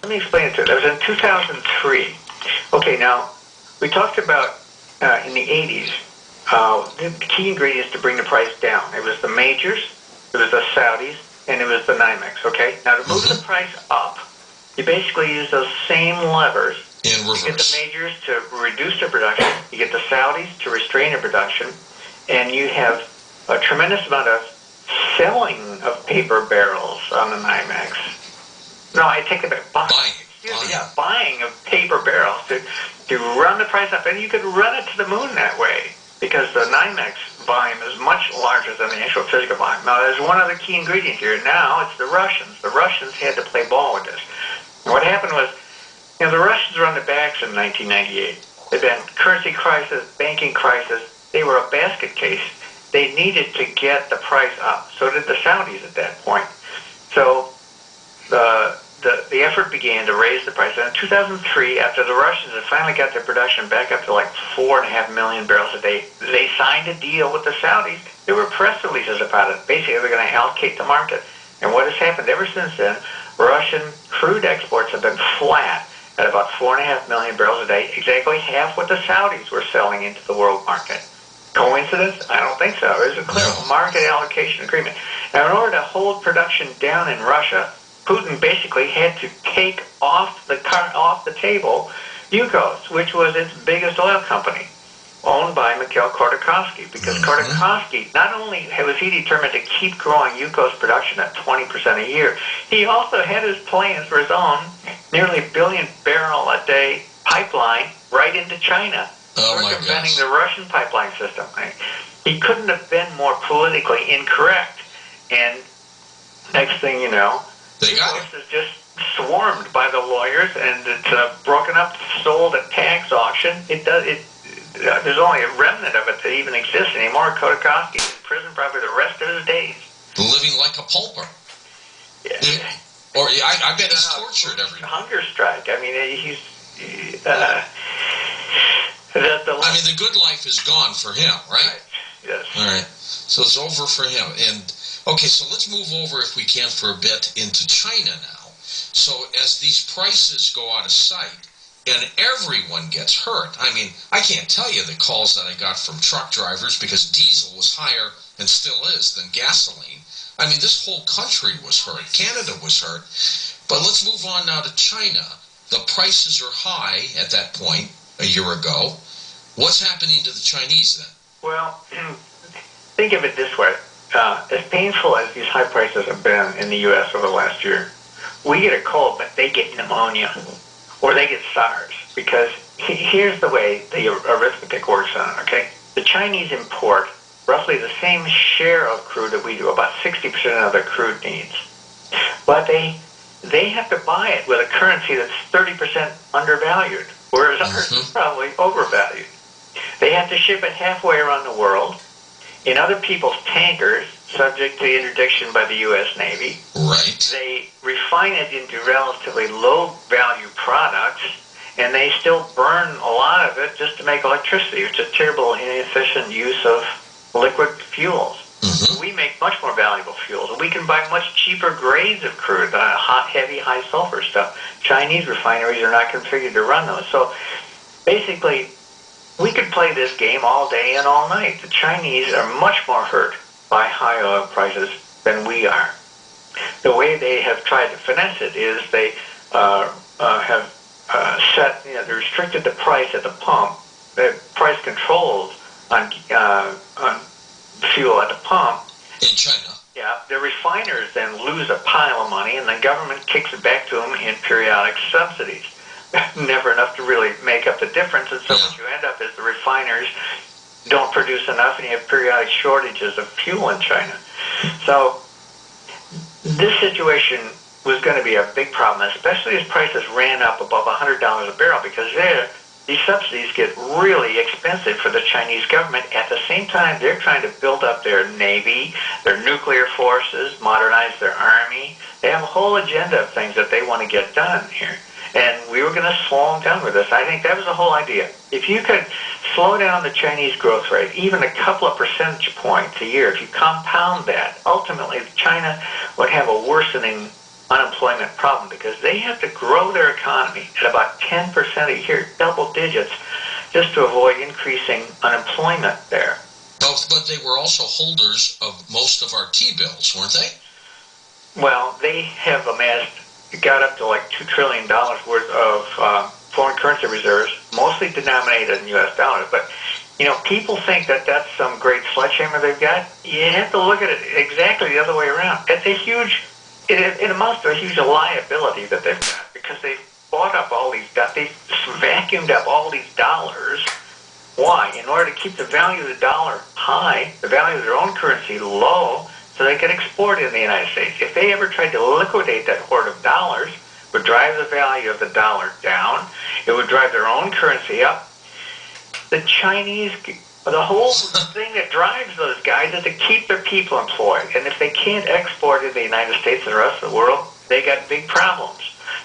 Let me explain it to you. That was in 2003. Okay, now, we talked about in the 80s, the key ingredients to bring the price down. It was the majors, it was the Saudis, and it was the NYMEX, okay? Now, to move the price up, you basically use those same levers. In reverse. You get the majors to reduce their production, you get the Saudis to restrain their production, and you have a tremendous amount of selling of paper barrels on the NYMEX. No, I take it back. Buying of paper barrels to run the price up. And you could run it to the moon that way because the NYMEX volume is much larger than the actual physical volume. Now, there's one other key ingredient here. Now, it's the Russians. The Russians had to play ball with this. And what happened was, the Russians were on their backs in 1998. They've been currency crisis, banking crisis. They were a basket case. They needed to get the price up. So did the Saudis at that point. So the effort began to raise the price. And in 2003, after the Russians had finally got their production back up to like 4.5 million barrels a day, they signed a deal with the Saudis. There were press releases about it. Basically, they're going to allocate the market. And what has happened ever since then, Russian crude exports have been flat at about 4.5 million barrels a day, exactly half what the Saudis were selling into the world market. Coincidence? I don't think so. It was a clear market allocation agreement. Now, in order to hold production down in Russia, Putin basically had to take off the table Yukos, which was its biggest oil company, owned by Mikhail Khodorkovsky, because Khodorkovsky, not only was he determined to keep growing Yukos production at 20% a year, he also had his plans for his own nearly billion barrel a day pipeline right into China, circumventing the Russian pipeline system. He couldn't have been more politically incorrect. And next thing you know, Yukos is just swarmed by the lawyers, and it's broken up, sold at tax auction. There's only a remnant of it that even exists anymore. Khodorkovsky is in prison probably the rest of his days. Living like a pauper. Yeah. Or I bet he's tortured every day. Hunger strike. I mean, the good life is gone for him, right? Yes. All right. So it's over for him. And okay, so let's move over, if we can, for a bit into China now. So as these prices go out of sight, and everyone gets hurt. I mean, I can't tell you the calls that I got from truck drivers because diesel was higher, and still is, than gasoline. I mean, this whole country was hurt. Canada was hurt. But let's move on now to China. The prices are high at that point a year ago. What's happening to the Chinese then? Well, think of it this way. As painful as these high prices have been in the U.S. over the last year, we get a cold, but they get pneumonia. Or they get SARS, because here's the way the arithmetic works on it, okay? The Chinese import roughly the same share of crude that we do, about 60% of their crude needs. But they have to buy it with a currency that's 30% undervalued, whereas ours is probably overvalued. They have to ship it halfway around the world in other people's tankers, subject to interdiction by the U.S. Navy. Right. They refine it into relatively low-value products, and they still burn a lot of it just to make electricity. It's a terrible, inefficient use of liquid fuels. We make much more valuable fuels. We can buy much cheaper grades of crude, hot, heavy, high-sulfur stuff. Chinese refineries are not configured to run those. So basically, we could play this game all day and all night. The Chinese are much more hurt by high oil prices than we are. The way they have tried to finesse it is they have they restricted the price at the pump, the price controls on fuel at the pump. In China. Yeah, the refiners then lose a pile of money, and the government kicks it back to them in periodic subsidies. Never enough to really make up the difference, and so what you end up is the refiners don't produce enough, and you have periodic shortages of fuel in China. So this situation was going to be a big problem, especially as prices ran up above $100 a barrel, because these subsidies get really expensive for the Chinese government. At the same time, they're trying to build up their navy, their nuclear forces, modernize their army. They have a whole agenda of things that they want to get done here. And we were going to slow them down with this. I think that was the whole idea. If you could slow down the Chinese growth rate, even a couple of percentage points a year, if you compound that, ultimately China would have a worsening unemployment problem because they have to grow their economy at about 10% a year, double digits, just to avoid increasing unemployment there. But they were also holders of most of our T-bills, weren't they? Well, they have got up to like $2 trillion worth of foreign currency reserves, mostly denominated in U.S. dollars. But, people think that that's some great sledgehammer they've got. You have to look at it exactly the other way around. It's a huge, it amounts to a huge liability that they've got because they've bought up all these, they've vacuumed up all these dollars. Why? In order to keep the value of the dollar high, the value of their own currency low, so they can export in the United States. If they ever tried to liquidate that hoard of dollars, it would drive the value of the dollar down. It would drive their own currency up. The Chinese, the whole thing that drives those guys is to keep their people employed. And if they can't export in the United States and the rest of the world, they got big problems.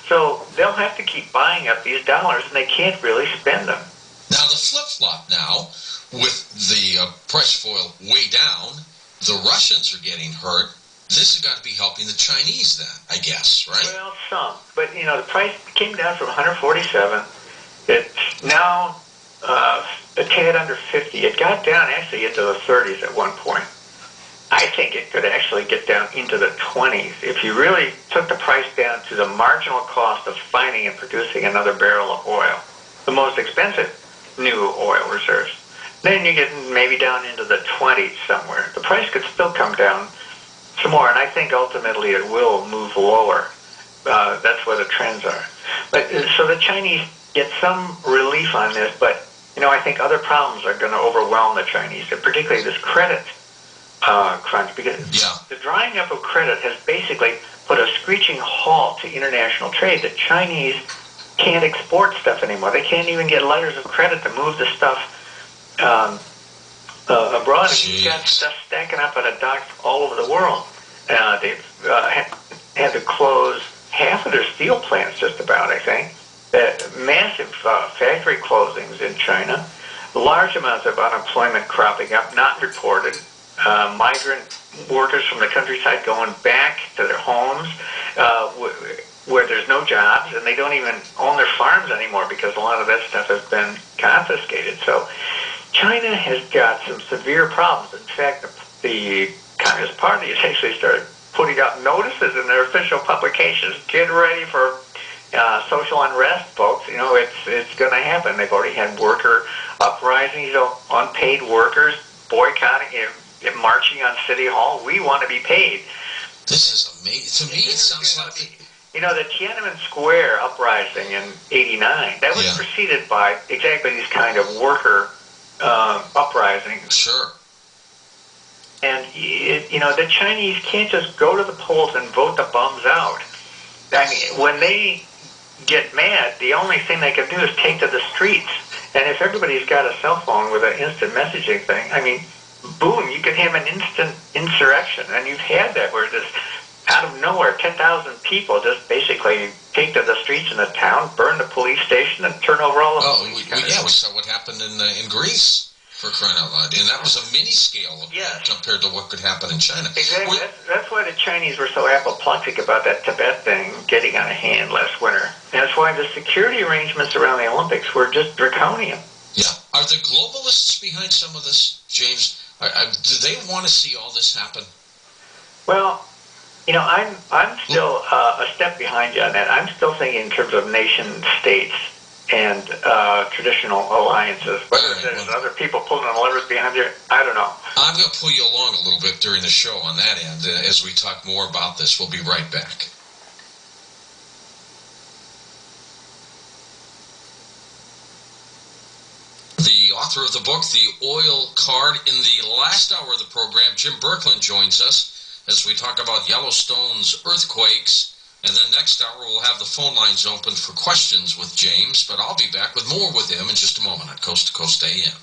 So they'll have to keep buying up these dollars, and they can't really spend them. Now, the flip-flop now, with the price of oil way down, the Russians are getting hurt. This has got to be helping the Chinese then, I guess, right? Well, some. But, the price came down from 147. It's now a tad under 50. It got down actually into the 30s at one point. I think it could actually get down into the 20s if you really took the price down to the marginal cost of finding and producing another barrel of oil, the most expensive new oil reserves. Then you get maybe down into the 20s somewhere. The price could still come down some more, and I think ultimately it will move lower. That's where the trends are. But so the Chinese get some relief on this, but I think other problems are going to overwhelm the Chinese, and particularly this credit crunch, because the drying up of credit has basically put a screeching halt to international trade. The Chinese can't export stuff anymore. They can't even get letters of credit to move the stuff abroad. And you've got stuff stacking up at a dock all over the world. They've had to close half of their steel plants just about, I think. Massive factory closings in China. Large amounts of unemployment cropping up, not reported. Migrant workers from the countryside going back to their homes where there's no jobs, and they don't even own their farms anymore because a lot of that stuff has been confiscated. So China has got some severe problems. In fact, the Communist Party has actually started putting out notices in their official publications. Get ready for social unrest, folks. It's going to happen. They've already had worker uprisings, unpaid workers boycotting, marching on City Hall. We want to be paid. This is amazing. To me, it sounds like... the Tiananmen Square uprising in '89, that was preceded by exactly these kind of worker uprisings. Sure. And, the Chinese can't just go to the polls and vote the bums out. I mean, when they get mad, the only thing they can do is take to the streets. And if everybody's got a cell phone with an instant messaging thing, I mean, boom, you can have an instant insurrection. And you've had that where just out of nowhere, 10,000 people just basically take to the streets in the town, burn the police station, and turn over all the police cars. We saw what happened in Greece. For crying out loud. And that was a mini scale compared to what could happen in China. Exactly. That's why the Chinese were so apoplectic about that Tibet thing getting out of hand last winter. And that's why the security arrangements around the Olympics were just draconian. Yeah. Are the globalists behind some of this, James? Do they want to see all this happen? Well, I'm still a step behind you on that. I'm still thinking in terms of nation states and traditional alliances. Whether there's other people pulling the levers behind you, I don't know. I'm going to pull you along a little bit during the show on that end as we talk more about this. We'll be right back. The author of the book, The Oil Card. In the last hour of the program, Jim Birkeland joins us as we talk about Yellowstone's earthquakes. And then next hour, we'll have the phone lines open for questions with James, but I'll be back with more with him in just a moment on Coast to Coast AM.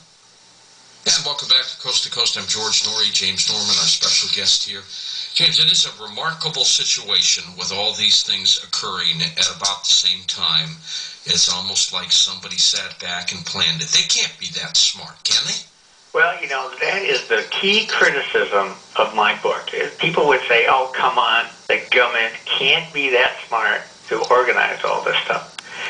And welcome back to Coast. I'm George Noory, James Norman, our special guest here. James, it is a remarkable situation with all these things occurring at about the same time. It's almost like somebody sat back and planned it. They can't be that smart, can they? Well, that is the key criticism of my book. People would say, oh, come on, the government can't be that smart to organize all this stuff.